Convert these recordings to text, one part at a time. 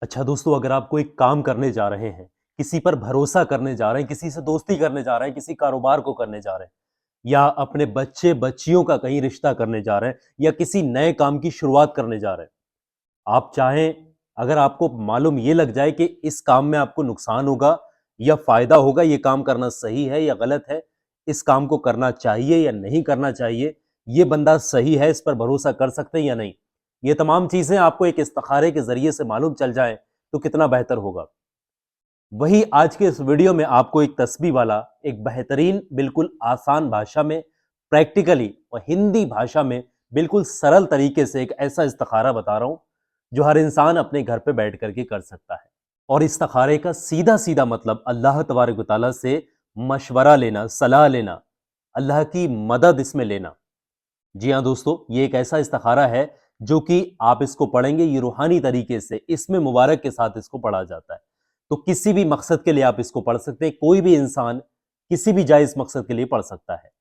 अच्छा दोस्तों, अगर आप कोई काम करने जा रहे हैं, किसी पर भरोसा करने जा रहे हैं, किसी से दोस्ती करने जा रहे हैं, किसी कारोबार को करने जा रहे हैं, या अपने बच्चे बच्चियों का कहीं रिश्ता करने जा रहे हैं, या किसी नए काम की शुरुआत करने जा रहे हैं, आप चाहें, अगर आपको मालूम ये लग जाए कि इस काम में आपको नुकसान होगा या फायदा होगा, ये काम करना सही है या गलत है, इस काम को करना चाहिए या नहीं करना चाहिए, ये बंदा सही है, इस पर भरोसा कर सकते हैं या नहीं, ये तमाम चीजें आपको एक इस्तिखारे के जरिए से मालूम चल जाए तो कितना बेहतर होगा। वही आज के इस वीडियो में आपको एक तस्बीह वाला, एक बेहतरीन, बिल्कुल आसान भाषा में, प्रैक्टिकली और हिंदी भाषा में बिल्कुल सरल तरीके से एक ऐसा इस्तिखारा बता रहा हूं जो हर इंसान अपने घर पे बैठ करके कर सकता है। और इस्तिखारे का सीधा सीधा मतलब अल्लाह तबारक व तआला से मशवरा लेना, सलाह लेना, अल्लाह की मदद इसमें लेना। जी हाँ दोस्तों, ये एक ऐसा इस्तिखारा है जो कि आप इसको पढ़ेंगे, ये रूहानी तरीके से इसमें मुबारक के साथ इसको पढ़ा जाता है। तो किसी भी मकसद के लिए आप इसको पढ़ सकते हैं, कोई भी इंसान किसी भी जायज मकसद के लिए पढ़ सकता है।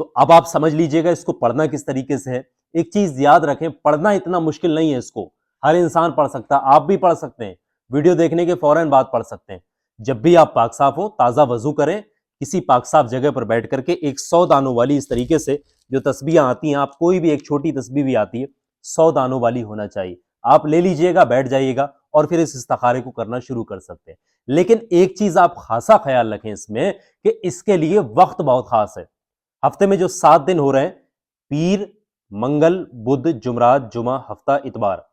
तो अब आप समझ लीजिएगा इसको पढ़ना किस तरीके से है। एक चीज याद रखें, पढ़ना इतना मुश्किल नहीं है, इसको हर इंसान पढ़ सकता है, आप भी पढ़ सकते हैं, वीडियो देखने के फौरन बाद पढ़ सकते हैं। जब भी आप पाक साफ हो, ताजा वजू करें, किसी पाक साफ जगह पर बैठ करके एक 100 दानों वाली इस तरीके से जो तस्बीहां आती हैं, आप कोई भी एक छोटी तस्बीह भी आती है 100 दानों वाली होना चाहिए, आप ले लीजिएगा, बैठ जाइएगा और फिर इस इस्तिखारे को करना शुरू कर सकते हैं। लेकिन एक चीज आप खासा ख्याल रखें इसमें कि इसके लिए वक्त बहुत खास है। हफ्ते में जो 7 दिन हो रहे हैं, पीर, मंगल, बुध, जुमरात, जुमा, हफ्ता, इतवार,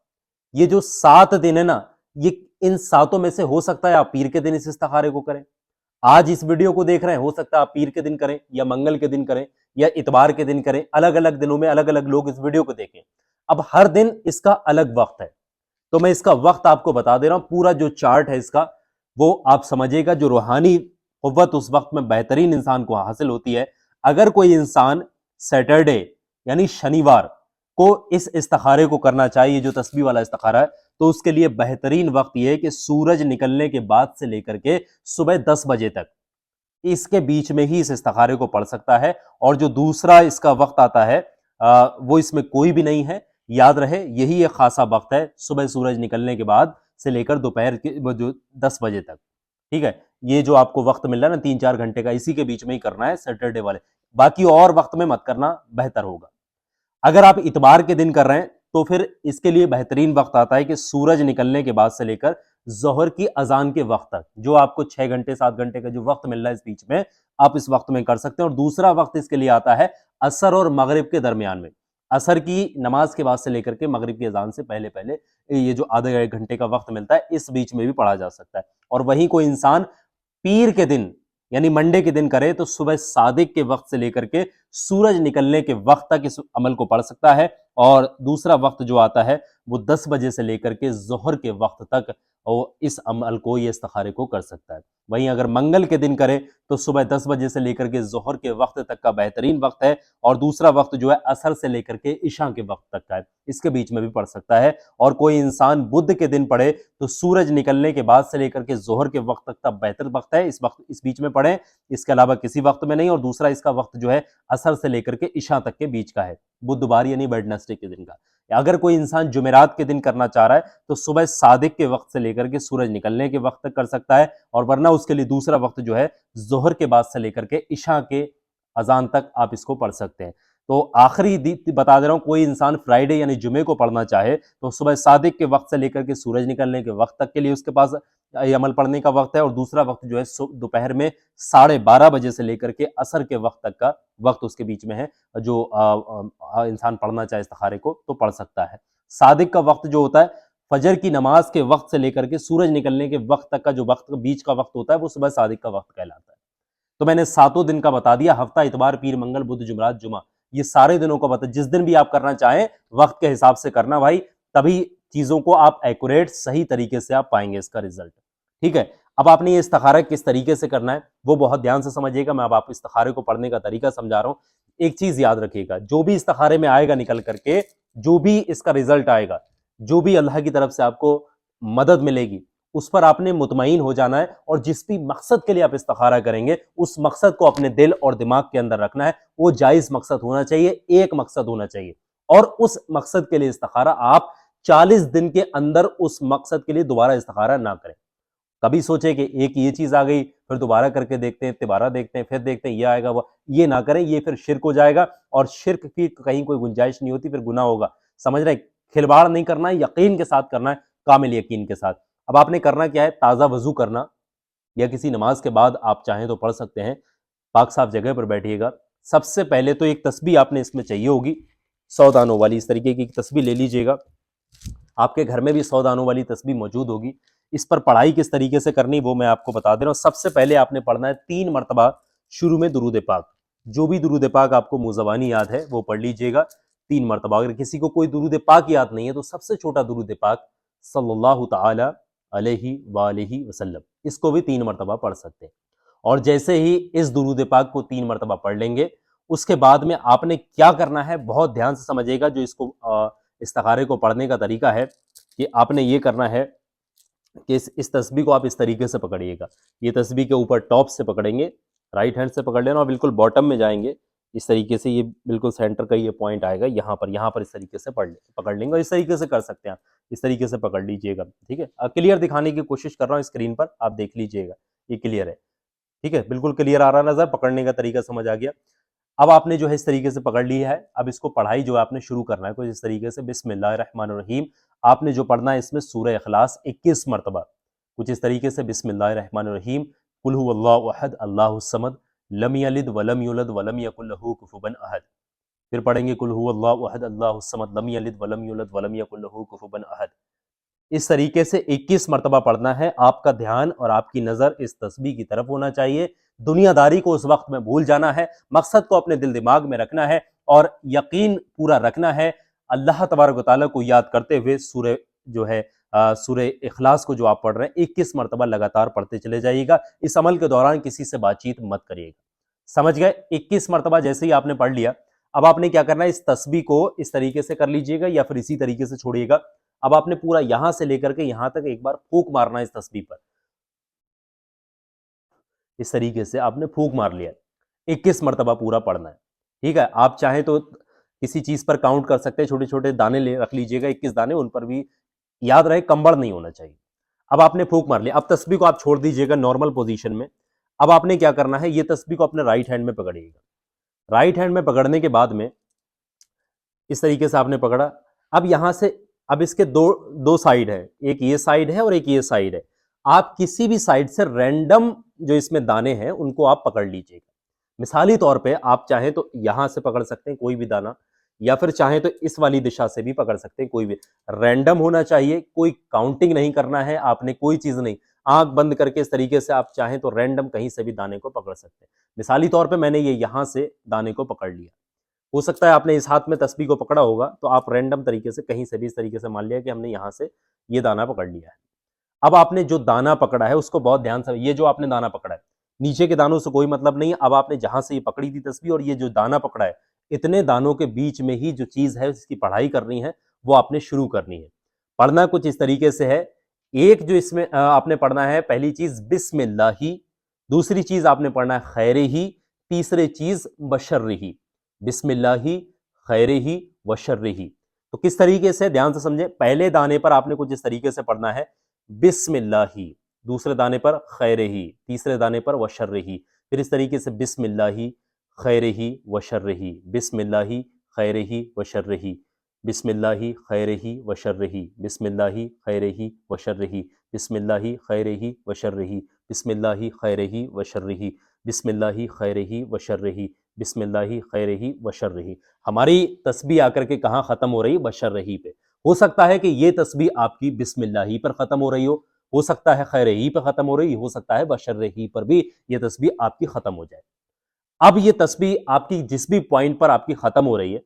ये जो 7 दिन है ना, ये इन सातों में से हो सकता है आप पीर के दिन इस इस्तिखारे को करें। आज इस वीडियो को देख रहे हैं, हो सकता है आप पीर के दिन करें या मंगल के दिन करें या इतवार के दिन करें, अलग अलग दिनों में अलग अलग लोग इस वीडियो को देखें। अब हर दिन इसका अलग वक्त है, तो मैं इसका वक्त आपको बता दे रहा हूं, पूरा जो चार्ट है इसका वो आप समझिएगा। जो रूहानी कुव्वत उस वक्त में बेहतरीन इंसान को हासिल होती है, अगर कोई इंसान सैटरडे यानी शनिवार को इस इस्तिखारे को करना चाहिए, जो तस्बीह वाला इस्तिखारा है, तो उसके लिए बेहतरीन वक्त यह है कि सूरज निकलने के बाद से लेकर के सुबह 10 बजे तक, इसके बीच में ही इस इस्तिखारे को पढ़ सकता है। और जो दूसरा इसका वक्त आता है वो इसमें कोई भी नहीं है। याद रहे, यही एक खासा वक्त है, सुबह सूरज निकलने के बाद से लेकर दोपहर के जो 10 बजे तक। ठीक है, ये जो आपको वक्त मिल रहा है ना 3-4 घंटे का, इसी के बीच में ही करना है सैटरडे वाले, बाकी और वक्त में मत करना, बेहतर होगा। अगर आप इतवार के दिन कर रहे हैं तो फिर इसके लिए बेहतरीन वक्त आता है कि सूरज निकलने के बाद से लेकर जोहर की अजान के वक्त तक, जो आपको 6 घंटे 7 घंटे का जो वक्त मिल रहा है इस बीच में, आप इस वक्त में कर सकते हैं। और दूसरा वक्त इसके लिए आता है असर और मगरिब के दरमियान में, असर की नमाज के बाद से लेकर के मगरिब की अजान से पहले पहले, ये जो आधे एक घंटे का वक्त मिलता है, इस बीच में भी पढ़ा जा सकता है। और वहीं कोई इंसान पीर के दिन यानी मंडे के दिन करे तो सुबह सादिक के वक्त से लेकर के सूरज निकलने के वक्त तक इस अमल को पढ़ सकता है। और दूसरा वक्त जो आता है वो 10 बजे से लेकर के जोहर के वक्त तक वो इस अमल को, ये इस्तिखारे को कर सकता है। वहीं अगर मंगल के दिन करे तो सुबह 10 बजे से लेकर के जोहर के वक्त तक का बेहतरीन वक्त है। और दूसरा वक्त जो है असर से लेकर के इशा के वक्त तक का है, इसके बीच में भी पढ़ सकता है। और कोई इंसान बुध के दिन पढ़े तो सूरज निकलने के बाद से लेकर के जोहर के वक्त तक का बेहतर वक्त है, इस वक्त इस बीच में पढ़ें, इसके अलावा किसी वक्त में नहीं। और दूसरा इसका वक्त जो है असर से लेकर के इशा तक के बीच का है, बुधवार यानी वेडनेसडे के दिन का। अगर कोई इंसान जुमेरात के दिन करना चाह रहा है तो सुबह सादिक के वक्त से लेकर के सूरज निकलने के वक्त तक कर सकता है। और वरना उसके लिए दूसरा वक्त जो है जोहर के बाद से लेकर के इशा के अजान तक आप इसको पढ़ सकते हैं। तो आखिरी बता दे रहा हूं, कोई इंसान फ्राइडे यानी जुमे को पढ़ना चाहे तो सुबह सादिक के वक्त से लेकर के सूरज निकलने के वक्त तक के लिए उसके पास ये अमल पढ़ने का वक्त है। और दूसरा वक्त जो है दोपहर में 12:30 बजे से लेकर के असर के वक्त तक का वक्त उसके बीच में है, जो इंसान पढ़ना चाहे इस्तिखारे को तो पढ़ सकता है। सादिक का वक्त जो होता है फजर की नमाज के वक्त से लेकर के सूरज निकलने के वक्त तक का जो वक्त बीच का वक्त होता है वो सुबह सादिक का वक्त कहलाता है। तो मैंने 7 दिन का बता दिया, हफ्ता, इतवार, पीर, मंगल, बुध, जुमरात, जुमा, ये सारे दिनों का बता, जिस दिन भी आप करना चाहें वक्त के हिसाब से करना भाई, तभी चीजों को आप एक्यूरेट सही तरीके से आप पाएंगे इसका रिजल्ट। ठीक है, अब आपने ये इस्तिखारा किस तरीके से करना है वो बहुत ध्यान से समझिएगा। मैं अब आपको इस्तिखारे को पढ़ने का तरीका समझा रहा हूं। एक चीज याद रखिएगा, जो भी इस्तिखारे में आएगा निकल करके, जो भी इसका रिजल्ट आएगा, जो भी अल्लाह की तरफ से आपको मदद मिलेगी, उस पर आपने मुतमईन हो जाना है। और जिस भी मकसद के लिए आप इस्तिखारा करेंगे उस मकसद को अपने दिल और दिमाग के अंदर रखना है। वो जायज मकसद होना चाहिए, एक मकसद होना चाहिए। और उस मकसद के लिए इस्तिखारा आप 40 दिन के अंदर उस मकसद के लिए दोबारा इस्तिखारा ना करें। कभी सोचे कि एक ये चीज आ गई, फिर दोबारा करके देखते हैं, दोबारा देखते हैं, फिर देखते हैं ये आएगा, वो ये ना करें, ये फिर शिर्क हो जाएगा और शिर्क की कहीं कोई गुंजाइश नहीं होती, फिर गुनाह होगा। समझ रहे हैं? खिलवाड़ नहीं करना है, यकीन के साथ करना है, कामिल यकीन के साथ। अब आपने करना क्या है, ताज़ा वजू करना, या किसी नमाज के बाद आप चाहें तो पढ़ सकते हैं, पाक साफ जगह पर बैठिएगा। सबसे पहले तो एक तस्बीह आपने इसमें चाहिए होगी, 100 दानों वाली, इस तरीके की तस्बीह ले लीजिएगा। आपके घर में भी 100 दानों वाली तस्बीह मौजूद होगी। इस पर पढ़ाई किस तरीके से करनी वो मैं आपको बता दे रहा हूँ। सबसे पहले आपने पढ़ना है 3 मरतबा शुरू में दुरूद पाक। जो भी दुरूद पाक आपको मुज़वानी याद है वो पढ़ लीजिएगा 3 मरतबा। अगर किसी को कोई दुरूद पाक याद नहीं है तो सबसे छोटा दुरूद पाक सल्लल्लाहु तआला अलैहि वालिहि वसल्लम, इसको भी 3 मरतबा पढ़ सकते हैं। और जैसे ही इस दुरूद पाक को 3 मरतबा पढ़ लेंगे, उसके बाद में आपने क्या करना है, बहुत ध्यान से समझिएगा। जो इसको इस्तिखारे को पढ़ने का तरीका है कि आपने ये करना है कि इस तस्बीह को आप इस तरीके से पकड़िएगा। ये तस्बीह के ऊपर टॉप से पकड़ेंगे, राइट हैंड से पकड़ लेना और बिल्कुल बॉटम में जाएंगे इस तरीके से। ये बिल्कुल सेंटर का ये पॉइंट आएगा, यहाँ पर इस तरीके से पकड़ लेंगे। और इस तरीके से कर सकते हैं आप, इस तरीके से पकड़ लीजिएगा। ठीक है, क्लियर दिखाने की कोशिश कर रहा हूँ स्क्रीन पर, आप देख लीजिएगा, ये क्लियर है। ठीक है, बिल्कुल क्लियर आ रहा नजर, पकड़ने का तरीका समझ आ गया। अब आपने जो है इस तरीके से पकड़ लिया है। अब इसको पढ़ाई जो है आपने शुरू करना है कुछ इस तरीके से, बिस्मिल्लाहिर्रहमानिर्रहीम। आपने जो पढ़ना है इसमें सूरह इखलास 21 मरतबा, कुछ इस तरीके से, बिस्मिल्लाहिर्रहमानिर्रहीम, कुल हुवल्लाहु अहद अल्लाहुस समद लम यलिद वलम यूलद वलम यकुल लहू कुफुवन अहद। फिर पढ़ेंगे कुल हुवल्लाहु अहद अल्लाहुस समद लम यलिद वलम यूलद वलम यकुल लहू कुफुवन अहद। इस तरीके से 21 मरतबा पढ़ना है। आपका ध्यान और आपकी नजर इस तस्बीह की तरफ होना चाहिए। दुनियादारी को उस वक्त में भूल जाना है, मकसद को अपने दिल दिमाग में रखना है और यकीन पूरा रखना है। अल्लाह तबारक व तआला को याद करते हुए सूरह जो है सूरह इखलास को जो आप पढ़ रहे हैं 21 मरतबा लगातार पढ़ते चले जाइएगा। इस अमल के दौरान किसी से बातचीत मत करिएगा। समझ गए? 21 मरतबा जैसे ही आपने पढ़ लिया, अब आपने क्या करना है, इस तस्बीह को इस तरीके से कर लीजिएगा या फिर इसी तरीके से छोड़िएगा। अब आपने पूरा यहां से लेकर के यहां तक एक बार फूंक मारना है इस तस्बीह पर। इस तरीके से आपने फूंक मार लिया, 21 मरतबा पूरा पढ़ना है। ठीक है, आप चाहें तो किसी चीज पर काउंट कर सकते हैं, छोटे छोटे दाने ले रख लीजिएगा, 21 दाने, उन पर भी याद रहे कंबड़ नहीं होना चाहिए। अब आपने फूंक मार लिया, अब तस्बीह को आप छोड़ दीजिएगा नॉर्मल पोजीशन में। अब आपने क्या करना है, ये तस्बीह को अपने राइट हैंड में पकड़िएगा। राइट हैंड में पकड़ने के बाद में इस तरीके से आपने पकड़ा। अब यहां से, अब इसके दो दो साइड है, एक ये साइड है और एक ये साइड है। आप किसी भी साइड से रैंडम जो इसमें दाने हैं उनको आप पकड़ लीजिएगा। मिसाली तौर पे आप चाहें तो यहां से पकड़ सकते हैं कोई भी दाना, या फिर चाहें तो इस वाली दिशा से भी पकड़ सकते हैं, कोई भी। रैंडम होना चाहिए, कोई काउंटिंग नहीं करना है आपने, कोई चीज नहीं। आंख बंद करके इस तरीके से आप चाहें तो रैंडम कहीं से भी दाने को पकड़ सकते हैं। मिसाली तौर पे मैंने ये यहां से दाने को पकड़ लिया। हो सकता है आपने इस हाथ में तस्बीह को पकड़ा होगा, तो आप रैंडम तरीके से कहीं से भी इस तरीके से मान लिया कि हमने यहां से ये दाना पकड़ लिया है। अब आपने जो दाना पकड़ा है उसको बहुत ध्यान से, ये जो आपने दाना पकड़ा है, नीचे के दानों से कोई मतलब नहीं है। अब आपने जहां से ये पकड़ी थी तस्बीह और ये जो दाना पकड़ा है, इतने दानों के बीच में ही जो चीज है उसकी पढ़ाई करनी है, वो आपने शुरू करनी है। पढ़ना कुछ इस तरीके से है। एक जो इसमें आपने पढ़ना है, पहली चीज बिस्मिल्लाही, दूसरी चीज आपने पढ़ना है खैरे ही, तीसरी चीज बशर्र ही। बिस्मिल्लाही, खैरे ही, वशर्र ही। तो किस तरीके से, ध्यान से समझे। पहले दाने पर आपने कुछ इस तरीके से पढ़ना है बिस्मिल्लाही, दूसरे दाने पर खैरे ही, तीसरे दाने पर वशर्र ही। फिर इस तरीके से बिस्मिल्लाही, खैरे ही, वशर्र ही, बिस्मिल्लाही, खैरे ही, वशर्र ही, बिस्मिल्लाही, खैरे ही, वशर्र ही, बिस्मिल्लाही, खैरे ही, वशर्र ही, बिस्मिल्लाही, खैरे ही, वशर्र ही, बिस्मिल्लाही, खैरे ही, वशर्र ही, बिस्मिल्लाही, खैरे ही, वशर्र ही, बिस्मिल्लाही, खैरे ही, वशर्र ही। हमारी तस्बीह आकर के कहाँ खत्म हो रही है? बशर्र ही पे। हो सकता है कि ये तस्बीह आपकी बिस्मिल्लाही पर खत्म हो रही हो सकता है खैरे ही पर खत्म हो रही हो सकता है बशर्र ही पर भी ये तस्बीह आपकी खत्म हो जाए। अब ये तस्बीह आपकी जिस भी पॉइंट पर आपकी खत्म हो रही है,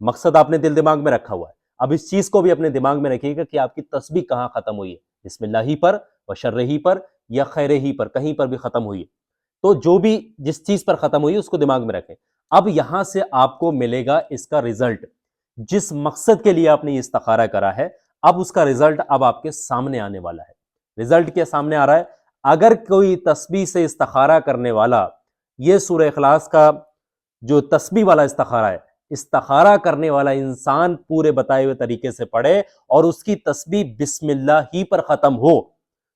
मकसद आपने दिल दिमाग में रखा हुआ है। अब इस चीज को भी अपने दिमाग में रखिएगा कि आपकी तस्बीह कहां खत्म हुई है, बिस्मिल्लाही पर, बशर्र ही पर, या खैरे ही पर, कहीं पर भी खत्म हुई है। तो जो भी जिस चीज पर खत्म हुई है उसको दिमाग में रखें। अब यहां से आपको मिलेगा इसका रिजल्ट, जिस मकसद के लिए आपने ये इस्तिखारा करा है, अब उसका रिजल्ट अब आपके सामने आने वाला है। रिजल्ट क्या सामने आ रहा है? अगर कोई तस्बीह से इस्तिखारा करने वाला ये सूरह इखलास का जो तस्बीह वाला इस्तिखारा है इस्तिखारा करने वाला इंसान पूरे बताए हुए तरीके से पढ़े और उसकी तस्बीह बिस्मिल्लाह ही पर खत्म हो,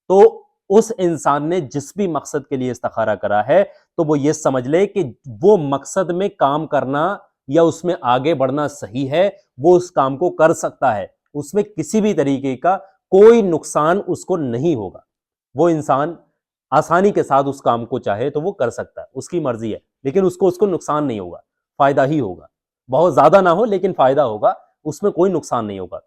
तो उस इंसान ने जिस भी मकसद के लिए इस्तिखारा करा है, तो वो ये समझ ले कि वो मकसद में काम करना या उसमें आगे बढ़ना सही है, वो उस काम को कर सकता है, उसमें किसी भी तरीके का कोई नुकसान उसको नहीं होगा। वो इंसान आसानी के साथ उस काम को चाहे तो वो कर सकता है, उसकी मर्जी है, लेकिन उसको नुकसान नहीं होगा, फायदा ही होगा। बहुत ज्यादा ना हो लेकिन फायदा होगा, उसमें कोई नुकसान नहीं होगा।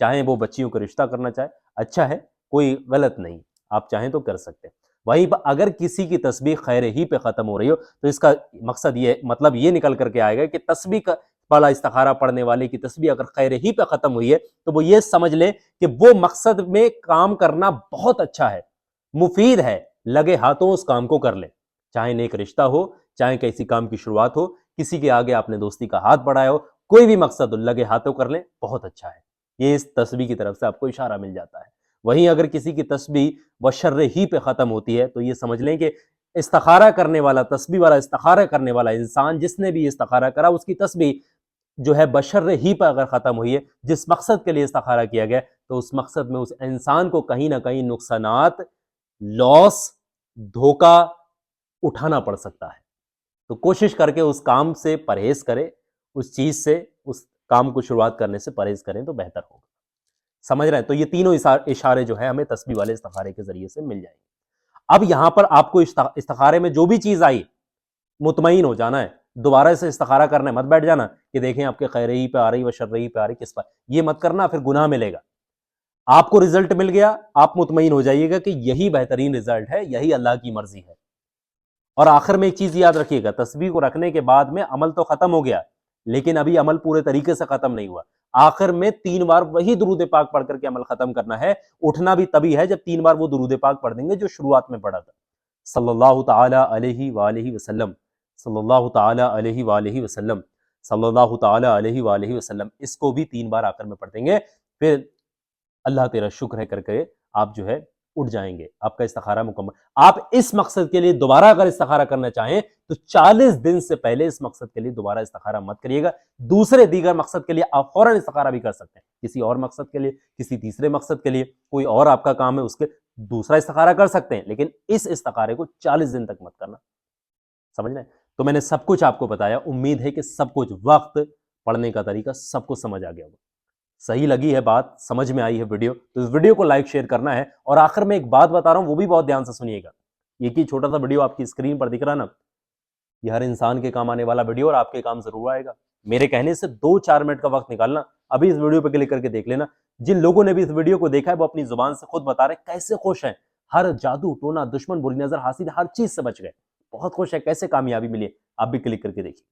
चाहे वो बच्चियों का रिश्ता करना चाहे, अच्छा है, कोई गलत नहीं, आप चाहें तो कर सकते हैं। वहीं पर अगर किसी की तस्बीह खैर ही पे खत्म हो रही हो, तो इसका मकसद ये मतलब ये निकल करके आएगा कि तस्बीह का वाला इस्तिखारा पढ़ने वाले की तस्बीह अगर खैर ही पे खत्म हुई है, तो वो ये समझ ले कि वो मकसद में काम करना बहुत अच्छा है, मुफीद है, लगे हाथों उस काम को कर ले। चाहे नेक रिश्ता हो, चाहे किसी काम की शुरुआत हो, किसी के आगे आपने दोस्ती का हाथ बढ़ाया हो, कोई भी मकसद हो, लगे हाथों कर ले, बहुत अच्छा है। ये इस तस्बीह की तरफ से आपको इशारा मिल जाता है। वहीं अगर किसी की तस्बीह बशर्र ही पे खत्म होती है, तो ये समझ लें कि इस्तिखारा करने वाला, तस्बीह वाला इस्तिखारा करने वाला इंसान, जिसने भी इस्तिखारा करा, उसकी तस्बीह जो है बशर्र ही पर अगर खत्म हुई है, जिस मकसद के लिए इस्तिखारा किया गया, तो उस मकसद में उस इंसान को कहीं ना कहीं नुकसानात, लॉस, धोखा उठाना पड़ सकता है। तो कोशिश करके उस काम से परहेज करें, उस चीज से, उस काम को शुरुआत करने से परहेज करें तो बेहतर होगा। समझ रहे हैं? तो ये तीनों इशारे जो है हमें तस्बीह वाले इस्तिखारे के जरिए से मिल जाएंगे। अब यहां पर आपको इस्तिखारे में जो भी चीज आई, मुतमईन हो जाना है, दोबारा से इस्तिखारा करना है, मत बैठ जाना कि देखें आपके खैर ही पे आ रही, व शर्र ही पे आ रही, किस पर, ये मत करना, फिर गुनाह मिलेगा। आपको रिजल्ट मिल गया, आप मुतमईन हो जाइएगा कि यही बेहतरीन रिजल्ट है, यही अल्लाह की मर्जी है। और आखिर में एक चीज याद रखिएगा, तस्बीह को रखने के बाद में अमल तो खत्म हो गया, लेकिन अभी अमल पूरे तरीके से खत्म नहीं हुआ। आखिर में 3 बार वही दुरूद पाक पढ़ करके अमल खत्म करना है। उठना भी तभी है जब 3 बार वो दुरूद पाक पढ़ देंगे जो शुरुआत में पढ़ा था, सल्लल्लाहु ताला अलैहि वालैहि वसल्लम, सल्लल्लाहु ताला अलैहि वालैहि वसल्लम, सल्लल्लाहु ताला अलैहि वालैहि वसल्लम। इसको भी 3 बार आखिर में पढ़ देंगे, फिर अल्लाह तेरा शुक्र है करके आप जो है उठ जाएंगे, आपका इस्तिखारा मुकम्मल। आप इस मकसद के लिए दोबारा अगर इस्तिखारा करना चाहें तो 40 दिन से पहले इस मकसद के लिए दोबारा इस्तिखारा मत करिएगा। दूसरे दीगर मकसद के लिए आप फौरन इस्तिखारा भी कर सकते हैं, किसी और मकसद के लिए, किसी तीसरे मकसद के लिए, कोई और आपका काम है उसके दूसरा इस्तिखारा कर सकते हैं, लेकिन इस इस्तिखारे को 40 दिन तक मत करना। समझ रहे हैं? तो मैंने सब कुछ आपको बताया, उम्मीद है कि सब कुछ, वक्त, पढ़ने का तरीका, सब कुछ समझ आ गया होगा। सही लगी है बात, समझ में आई है वीडियो, तो इस वीडियो को लाइक शेयर करना है। और आखिर में एक बात बता रहा हूं, वो भी बहुत ध्यान से सुनिएगा। एक ही छोटा सा वीडियो आपकी स्क्रीन पर दिख रहा ना, ये हर इंसान के काम आने वाला वीडियो और आपके काम जरूर आएगा। मेरे कहने से 2-4 मिनट का वक्त निकालना, अभी इस वीडियो पर क्लिक करके देख लेना। जिन लोगों ने भी इस वीडियो को देखा है वो अपनी जुबान से खुद बता रहे कैसे खुश हैं, हर जादू टोना, दुश्मन, बुरी नजर, हासिद, हर चीज से बच गए, बहुत खुश है, कैसे कामयाबी मिली। आप भी क्लिक करके देखिए।